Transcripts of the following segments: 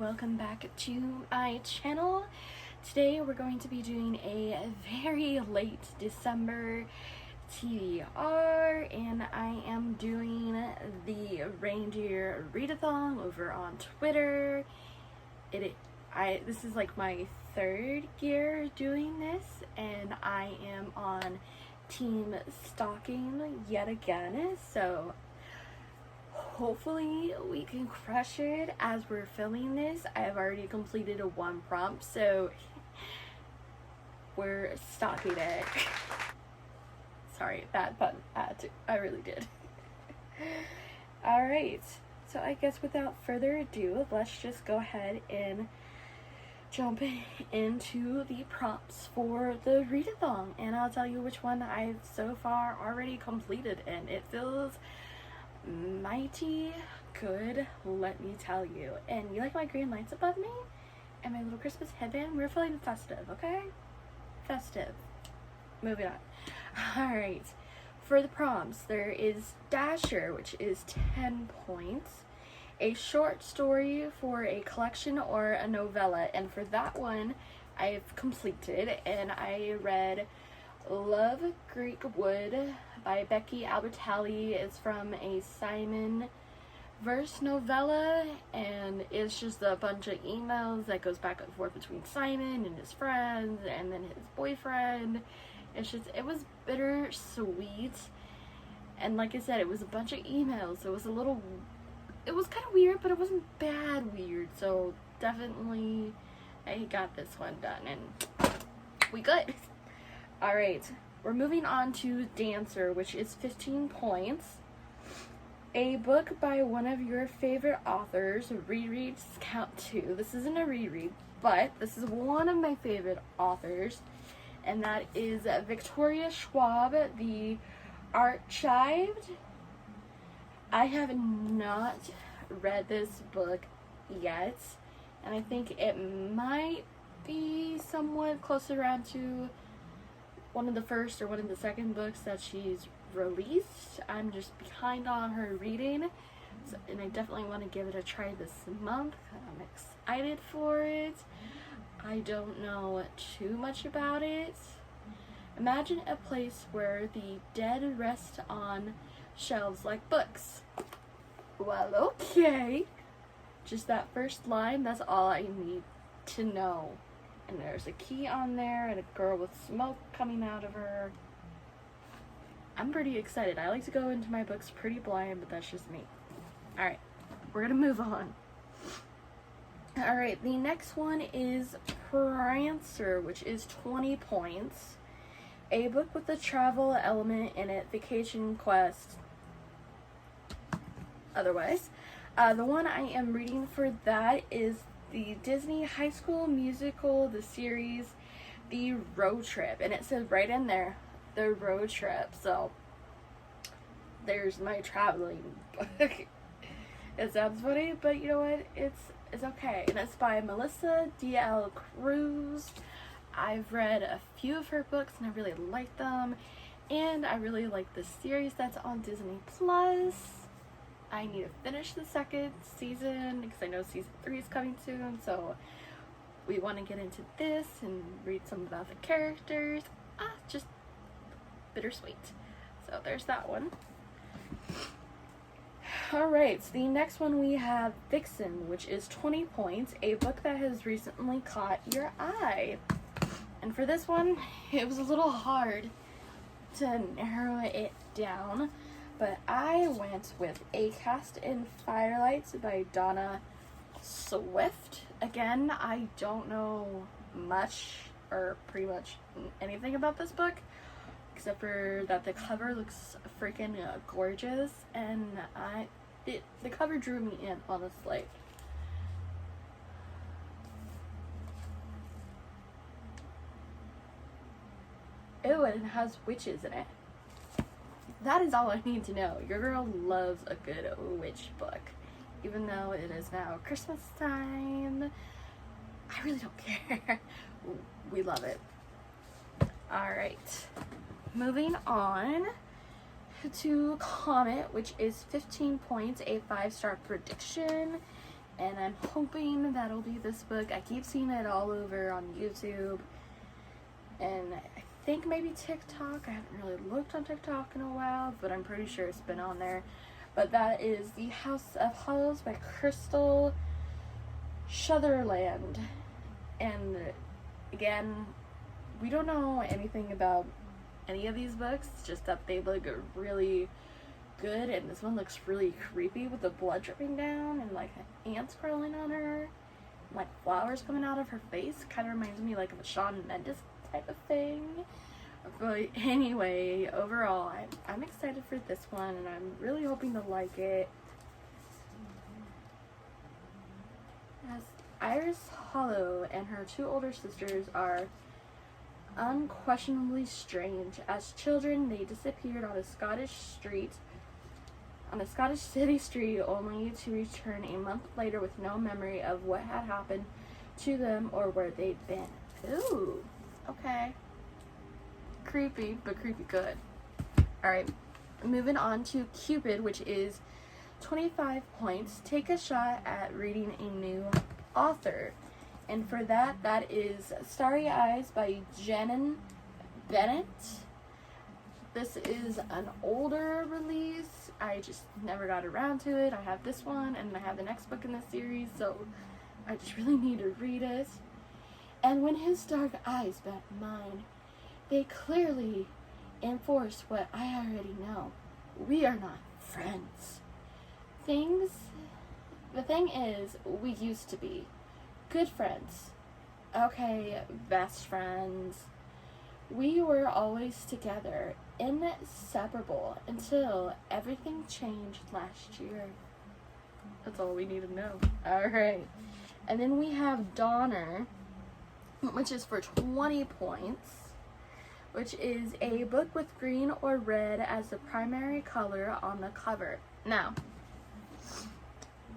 welcome back to my channel. Today we're going to be doing a very late December TBR, and I am doing the Reindeer readathon over on Twitter. This is like my third year doing this, and I am on team stocking yet again, so hopefully we can crush it. As we're filming this, I have already completed one prompt, so we're stocking it. Sorry, bad pun. I really did. Alright, so I guess without further ado, let's just go ahead and jump into the prompts for the readathon, and I'll tell you which one I've so far already completed, and it feels mighty good, let me tell you. And you like my green lights above me and my little Christmas headband? We're feeling festive, okay? Festive. Moving on. Alright, for the prompts, there is Dasher, which is 10 points. A short story for a collection or a novella, and for that one I've completed, and I read Love Greek Wood by Becky Albertalli. It's from a Simon verse novella, and it's just a bunch of emails that goes back and forth between Simon and his friends and then his boyfriend. It was bittersweet, and like I said, it was a bunch of emails, so it was kind of weird, but it wasn't bad weird, so definitely I got this one done, and we good. Alright, we're moving on to Dancer, which is 15 points. A book by one of your favorite authors. Rereads count too. This isn't a reread, but this is one of my favorite authors, and that is Victoria Schwab, The Archived. I have not read this book yet, and I think it might be somewhat close around to one of the first or one of the second books that she's released. I'm just behind on her reading, and I definitely want to give it a try this month. I'm excited for it. I don't know too much about it. Imagine a place where the dead rest on shelves like books. Well, okay. Just that first line, that's all I need to know. And there's a key on there and a girl with smoke coming out of her. I'm pretty excited. I like to go into my books pretty blind, but that's just me. Alright, we're gonna move on. Alright, the next one is Rancer, which is 20 points. A book with a travel element in it, vacation quest. Otherwise, the one I am reading for that is the Disney High School Musical, the series, The Road Trip, and it says right in there, The Road Trip, so there's my traveling book. It sounds funny, but you know what, it's okay, and it's by Melissa D.L. Cruz. I've read a few of her books, and I really like them, and I really like the series that's on Disney Plus. I need to finish the second season because I know season 3 is coming soon, so we want to get into this and read some about the characters. Just bittersweet. So there's that one. Alright, so the next one we have Vixen, which is 20 points, a book that has recently caught your eye. And for this one, it was a little hard to narrow it down, but I went with A Cast in Firelight by Donna Swift. Again, I don't know much or pretty much anything about this book, except for that the cover looks freaking gorgeous, and the cover drew me in, honestly. Ew, and it has witches in it. That is all I need to know. Your girl loves a good witch book. Even though it is now Christmas time, I really don't care. We love it. Alright. Moving on to Comet, which is 15 points, a 5-star prediction. and I'm hoping that'll be this book. I keep seeing it all over on YouTube, and I think maybe TikTok. I haven't really looked on TikTok in a while, but I'm pretty sure it's been on there. But that is The House of Hollows by Crystal Sutherland. And again, we don't know anything about any of these books, just that they look really good, and this one looks really creepy with the blood dripping down and like ants crawling on her, and, like flowers coming out of her face. Kind of reminds me like of a Shawn Mendes type of thing. But anyway, overall, I'm excited for this one, and I'm really hoping to like it. As Iris Hollow and her two older sisters are unquestionably strange. As children, they disappeared on a Scottish city street, only to return a month later with no memory of what had happened to them or where they'd been. Ooh, okay. Creepy, but creepy good. Alright, moving on to Cupid, which is 25 points. Take a shot at reading a new author. And for that is Starry Eyes by Jen Bennett. This is an older release. I just never got around to it. I have this one, and I have the next book in the series, so I just really need to read it. And when his dark eyes met mine, they clearly enforce what I already know. We are not friends. The thing is, we used to be good friends. Okay, best friends. We were always together, inseparable, until everything changed last year. That's all we need to know. Alright. And then we have Donner, which is for 20 points, which is a book with green or red as the primary color on the cover. Now,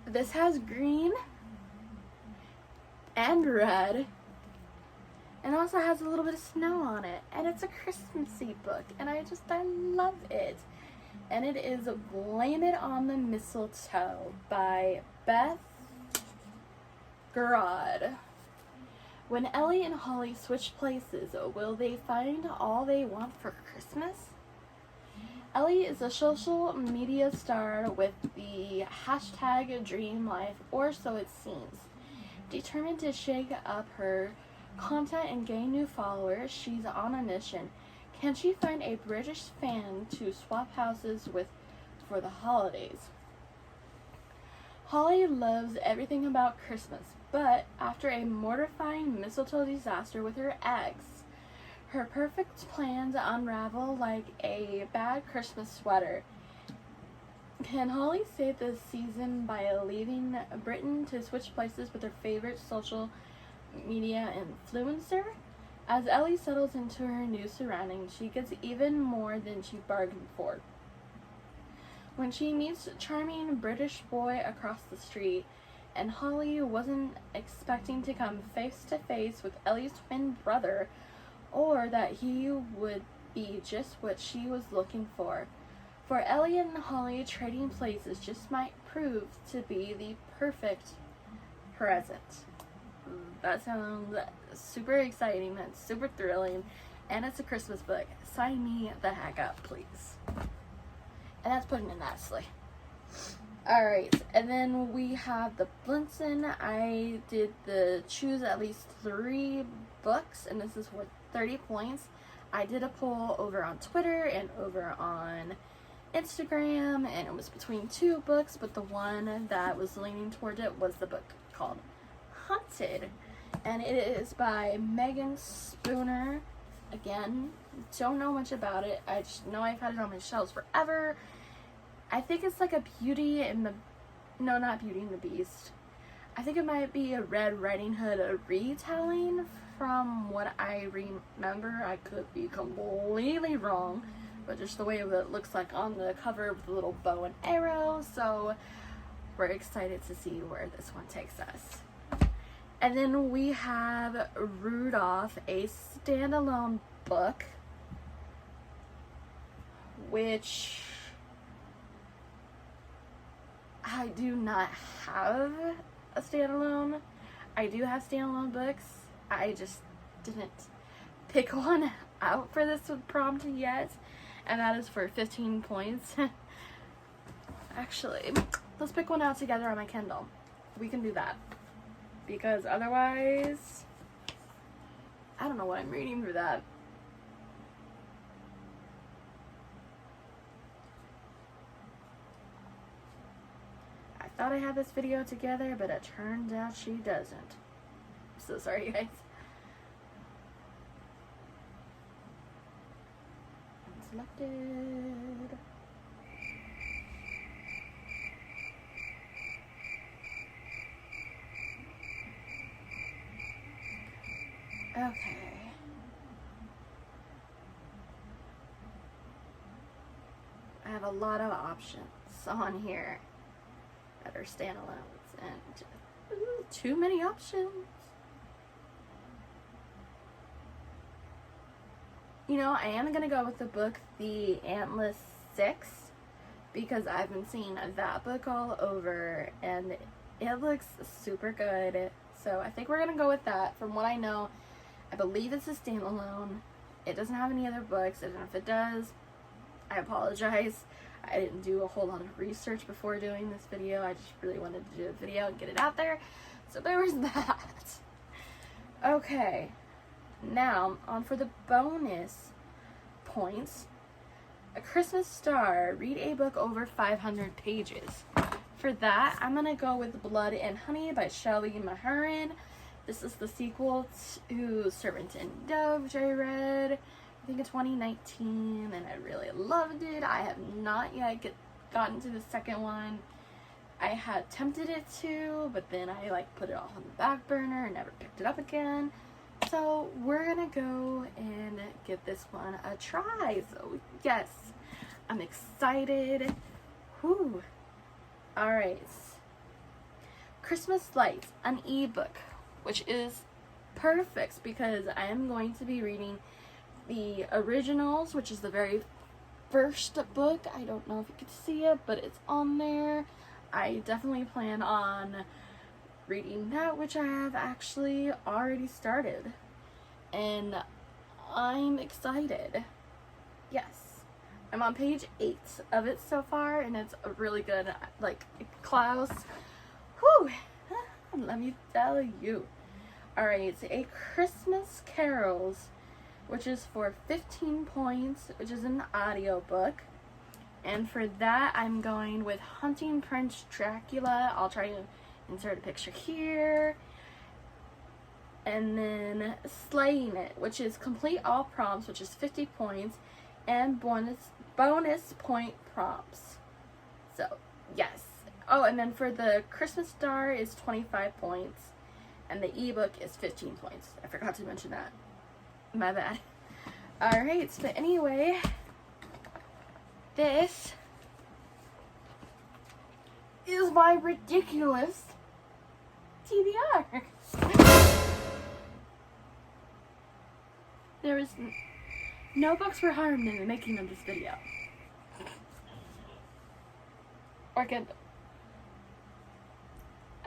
this has green and red, and also has a little bit of snow on it, and it's a Christmassy book, and I love it. And it is Blame It on the Mistletoe by Beth Garrod. When Ellie and Holly switch places, will they find all they want for Christmas? Ellie is a social media star with the hashtag Dream Life, or so it seems. Determined to shake up her content and gain new followers, she's on a mission. Can she find a British fan to swap houses with for the holidays? Holly loves everything about Christmas, but after a mortifying mistletoe disaster with her ex, her perfect plans unravel like a bad Christmas sweater. Can Holly save the season by leaving Britain to switch places with her favorite social media influencer? As Ellie settles into her new surroundings, she gets even more than she bargained for. When she meets a charming British boy across the street, and Holly wasn't expecting to come face to face with Ellie's twin brother, or that he would be just what she was looking for. For Ellie and Holly, trading places just might prove to be the perfect present. That sounds super exciting and super thrilling, and it's a Christmas book. Sign me the heck up, please. And that's putting it nicely. Alright, and then we have the Blinson. I did the choose at least 3 books, and this is worth 30 points. I did a poll over on Twitter and over on Instagram, and it was between 2 books, but the one that was leaning toward it was the book called Hunted, and it is by Megan Spooner. Again, don't know much about it. I just know I've had it on my shelves forever. I think it's like a Beauty and the... No, not Beauty and the Beast. I think it might be a Red Riding Hood, a retelling from what I remember. I could be completely wrong, but just the way it looks like on the cover with a little bow and arrow. So we're excited to see where this one takes us. And then we have Rudolph, a standalone book, which I do not have a standalone. I do have standalone books. I just didn't pick one out for this prompt yet, and that is for 15 points. Actually, let's pick one out together on my Kindle. We can do that, because otherwise I don't know what I'm reading for that. I thought I had this video together, but it turns out she doesn't. I'm so sorry, you guys. Selected. Okay. I have a lot of options on here that are standalones, and too many options. You know, I am gonna go with the book The Antless 6, because I've been seeing that book all over and it looks super good. So I think we're gonna go with that. From what I know, I believe it's a standalone. It doesn't have any other books, and if it does, I apologize. I didn't do a whole lot of research before doing this video. I just really wanted to do a video and get it out there. So there was that. Okay, now on for the bonus points. A Christmas Star. Read a book over 500 pages. For that, I'm gonna go with Blood and Honey by Shelley Mahurin. This is the sequel to Serpent and Dove, which I read, I think in 2019, and I really loved it. I have not yet gotten to the second one. I had tempted it to, but then I put it off on the back burner and never picked it up again. So we're gonna go and give this one a try. So yes, I'm excited. Whew. Alright. Christmas Lights, an ebook, which is perfect because I am going to be reading the originals, which is the very first book. I don't know if you could see it, but it's on there. I definitely plan on reading that, which I have actually already started, and I'm excited. Yes, I'm on page 8 of it so far, and it's a really good, Klaus. Whew, let me tell you. Alright, A Christmas Carols, which is for 15 points, which is an audiobook. And for that, I'm going with Hunting Prince Dracula. I'll try to insert a picture here. And then Slaying It, which is complete all prompts, which is 50 points, and bonus point prompts. So, yes. Oh, and then for the Christmas Star is 25 points, and the ebook is 15 points. I forgot to mention that. My bad. Alright, but anyway, this is my ridiculous TBR. There is no books were harmed in the making of this video. Or Kindle.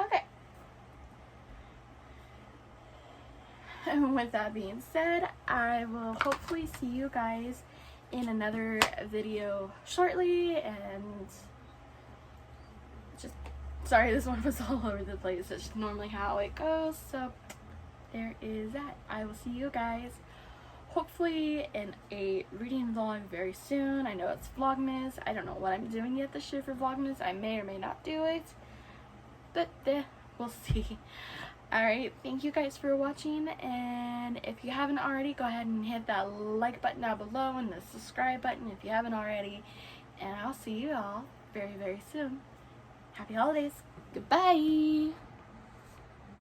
Okay. And with that being said, I will hopefully see you guys in another video shortly, and just sorry this one was all over the place. It's normally how it goes, so there is that. I will see you guys hopefully in a reading vlog very soon. I know it's Vlogmas. I don't know what I'm doing yet this year for Vlogmas. I may or may not do it, but we'll see. Alright, thank you guys for watching, and if you haven't already, go ahead and hit that like button down below and the subscribe button if you haven't already, and I'll see you all very, very soon. Happy holidays. Goodbye.